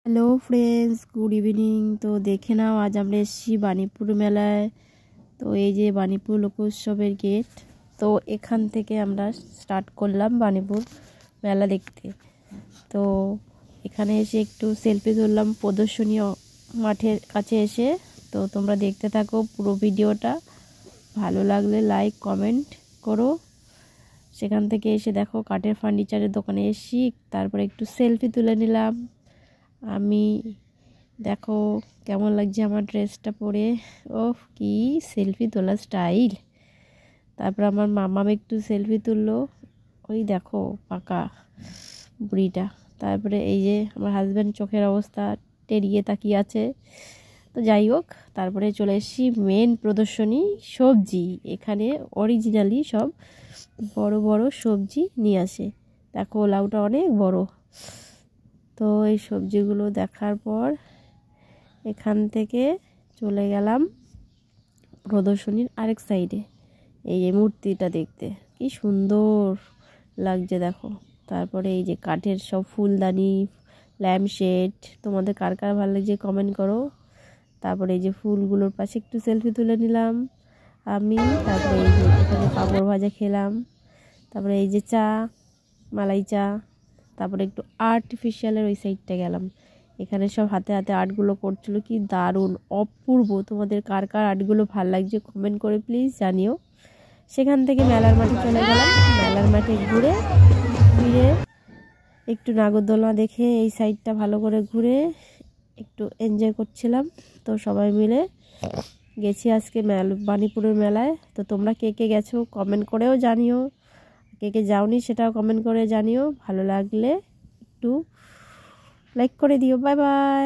Hello friends, good evening. তো দেখে নাও, আজ আমরা এসেছি বাণীপুর মেলায়। তো এই যে বাণীপুর লোক উৎসবের গেট। তো এখান থেকে আমরা স্টার্ট করলাম বাণীপুর মেলা দেখতে। তো এখানে এসে একটু সেলফি তুললাম প্রদর্শনী মাঠের কাছে এসে। তো তোমরা দেখতে থাকো পুরো ভিডিওটা, ভালো লাগলে লাইক কমেন্ট করো। সেখান থেকে এসে দেখো কাঠের ফার্নিচারের দোকানে এসেছি, তারপরে একটু সেলফি তুলে নিলাম। আমি দেখো কেমন লাগছে আমার ড্রেসটা পরে, ওহ কি সেলফি তোলা স্টাইল। তারপর আমার মামাম একটু সেলফি তুললো, ওই দেখো পাকা বুড়িটা। তারপরে এই যে আমার হাজব্যান্ড চোখের অবস্থা টেরিয়ে তাকিয়ে আছে। তো যাই হোক, তারপরে চলে এসেছি মেন প্রদর্শনী সবজি। এখানে অরিজিনালি সব বড় বড় সবজি নিয়ে আসে। দেখো লাউটা অনেক বড়। তো এই সবজিগুলো দেখার পর এখান থেকে চলে গেলাম প্রদর্শনীর আরেক সাইডে। এই যে মূর্তিটা দেখতে কি সুন্দর লাগছে দেখো। তারপরে এই যে কাঠের সব ফুলদানি, ল্যাম্পশেড, তোমাদের কার কার ভালো লাগছে কমেন্ট করো। তারপরে এই যে ফুলগুলোর পাশে একটু সেলফি তুলে নিলাম আমি। তারপরে এই যে এখানে পাঁপড় ভাজা খেলাম। তারপরে এই যে চা, মালাই চা। তারপরে একটু আর্টিফিশিয়ালের ওই সাইডটা গেলাম। এখানে সব হাতে হাতে আর্টগুলো করছিল, কি দারুণ অপূর্ব। তোমাদের কার কার আর্টগুলো ভালো লাগছে কমেন্ট করে প্লিজ জানিও। সেখান থেকে মেলার মাঠে চলে গেলাম। মেলার মাঠে ঘুরে ফিরে একটু নাগরদোলনা দেখে এই সাইডটা ভালো করে ঘুরে একটু এনজয় করছিলাম। তো সবাই মিলে গেছি আজকে বাণীপুরের মেলায়। তো তোমরা কে কে গেছো কমেন্ট করেও জানিও, কে কে যাওনি সেটাও কমেন্ট করে জানিও। ভালো লাগলে একটু লাইক করে দিও। Bye bye.